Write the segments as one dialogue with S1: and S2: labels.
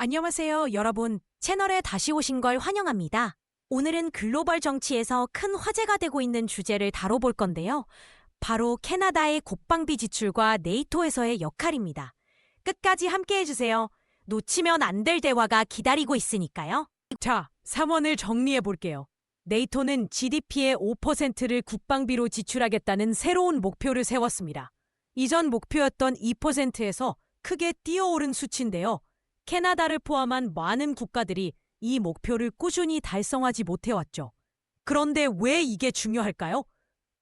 S1: 안녕하세요, 여러분. 채널에 다시 오신 걸 환영합니다. 오늘은 글로벌 정치에서 큰 화제가 되고 있는 주제를 다뤄볼 건데요. 바로 캐나다의 국방비 지출과 네이토에서의 역할입니다. 끝까지 함께 해주세요. 놓치면 안 될 대화가 기다리고 있으니까요. 자, 3원을 정리해 볼게요. 네이토는 GDP의 5%를 국방비로 지출하겠다는 새로운 목표를 세웠습니다. 이전 목표였던 2%에서 크게 뛰어오른 수치인데요. 캐나다를 포함한 많은 국가들이 이 목표를 꾸준히 달성하지 못해왔죠. 그런데 왜 이게 중요할까요?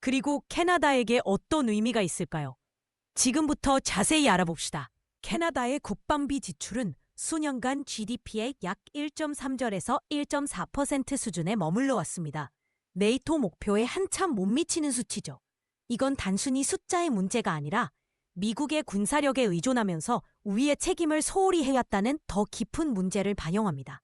S1: 그리고 캐나다에게 어떤 의미가 있을까요? 지금부터 자세히 알아봅시다. 캐나다의 국방비 지출은 수년간 GDP의 약 1.3절에서 1.4% 수준에 머물러 왔습니다. 네이토 목표에 한참 못 미치는 수치죠. 이건 단순히 숫자의 문제가 아니라 미국의 군사력에 의존하면서 우리의 책임을 소홀히 해왔다는 더 깊은 문제를 반영합니다.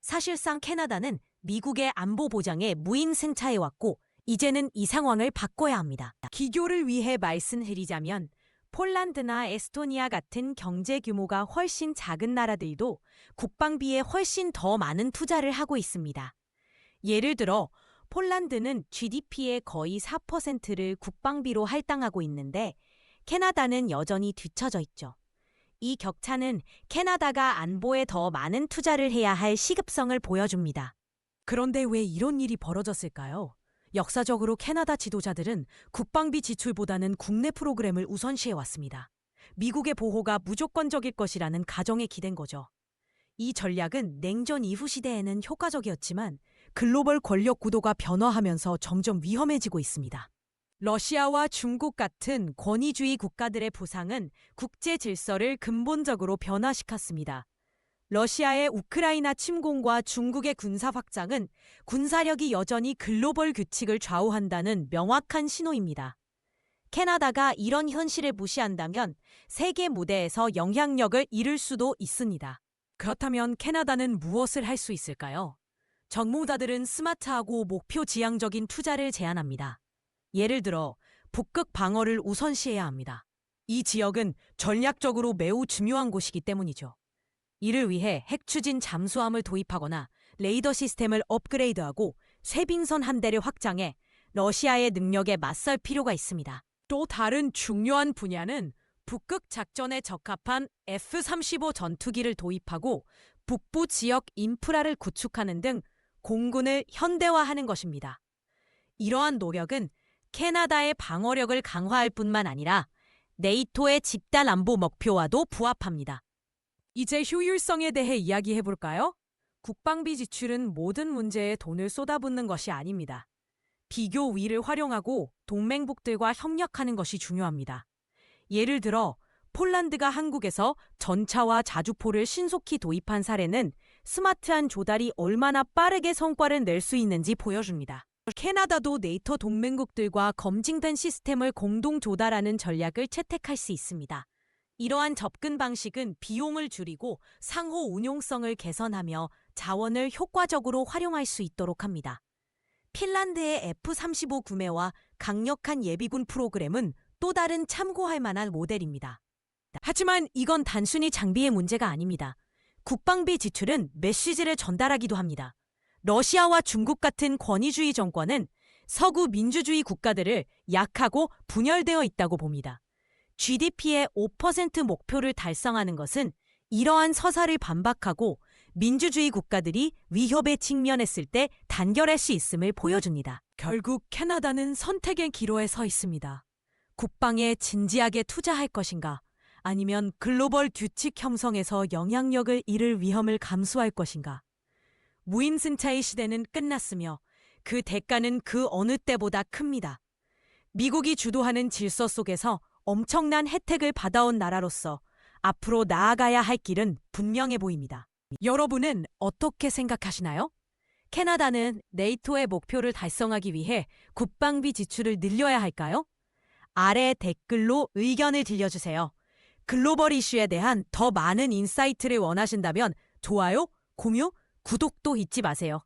S1: 사실상 캐나다는 미국의 안보 보장에 무인 승차해왔고 이제는 이 상황을 바꿔야 합니다. 기교를 위해 말씀드리자면 폴란드나 에스토니아 같은 경제 규모가 훨씬 작은 나라들도 국방비에 훨씬 더 많은 투자를 하고 있습니다. 예를 들어 폴란드는 GDP의 거의 4%를 국방비로 할당하고 있는데 캐나다는 여전히 뒤처져 있죠. 이 격차는 캐나다가 안보에 더 많은 투자를 해야 할 시급성을 보여줍니다. 그런데 왜 이런 일이 벌어졌을까요? 역사적으로 캐나다 지도자들은 국방비 지출보다는 국내 프로그램을 우선시해왔습니다. 미국의 보호가 무조건적일 것이라는 가정에 기댄 거죠. 이 전략은 냉전 이후 시대에는 효과적이었지만 글로벌 권력 구도가 변화하면서 점점 위험해지고 있습니다. 러시아와 중국 같은 권위주의 국가들의 부상은 국제 질서를 근본적으로 변화시켰습니다. 러시아의 우크라이나 침공과 중국의 군사 확장은 군사력이 여전히 글로벌 규칙을 좌우한다는 명확한 신호입니다. 캐나다가 이런 현실을 무시한다면 세계 무대에서 영향력을 잃을 수도 있습니다. 그렇다면 캐나다는 무엇을 할 수 있을까요? 정무자들은 스마트하고 목표 지향적인 투자를 제안합니다. 예를 들어 북극 방어를 우선시해야 합니다. 이 지역은 전략적으로 매우 중요한 곳이기 때문이죠. 이를 위해 핵추진 잠수함을 도입하거나 레이더 시스템을 업그레이드하고 쇄빙선 함대를 확장해 러시아의 능력에 맞설 필요가 있습니다. 또 다른 중요한 분야는 북극 작전에 적합한 F-35 전투기를 도입하고 북부 지역 인프라를 구축하는 등 공군을 현대화하는 것입니다. 이러한 노력은 캐나다의 방어력을 강화할 뿐만 아니라 네이토의 집단 안보 목표와도 부합합니다. 이제 효율성에 대해 이야기해볼까요? 국방비 지출은 모든 문제에 돈을 쏟아붓는 것이 아닙니다. 비교 우위를 활용하고 동맹국들과 협력하는 것이 중요합니다. 예를 들어 폴란드가 한국에서 전차와 자주포를 신속히 도입한 사례는 스마트한 조달이 얼마나 빠르게 성과를 낼 수 있는지 보여줍니다. 캐나다도 네이토 동맹국들과 검증된 시스템을 공동 조달하는 전략을 채택할 수 있습니다. 이러한 접근 방식은 비용을 줄이고 상호 운용성을 개선하며 자원을 효과적으로 활용할 수 있도록 합니다. 핀란드의 F-35 구매와 강력한 예비군 프로그램은 또 다른 참고할 만한 모델입니다. 하지만 이건 단순히 장비의 문제가 아닙니다. 국방비 지출은 메시지를 전달하기도 합니다. 러시아와 중국 같은 권위주의 정권은 서구 민주주의 국가들을 약하고 분열되어 있다고 봅니다. GDP의 5% 목표를 달성하는 것은 이러한 서사를 반박하고 민주주의 국가들이 위협에 직면했을 때 단결할 수 있음을 보여줍니다. 결국 캐나다는 선택의 기로에 서 있습니다. 국방에 진지하게 투자할 것인가? 아니면 글로벌 규칙 형성에서 영향력을 잃을 위험을 감수할 것인가? 무인 승차의 시대는 끝났으며 그 대가는 그 어느 때보다 큽니다. 미국이 주도하는 질서 속에서 엄청난 혜택을 받아온 나라로서 앞으로 나아가야 할 길은 분명해 보입니다. 여러분은 어떻게 생각하시나요? 캐나다는 네이토의 목표를 달성하기 위해 국방비 지출을 늘려야 할까요? 아래 댓글로 의견을 들려주세요. 글로벌 이슈에 대한 더 많은 인사이트를 원하신다면 좋아요, 공유, 구독도 잊지 마세요.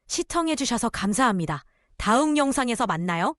S1: 시청해주셔서 감사합니다. 다음 영상에서 만나요.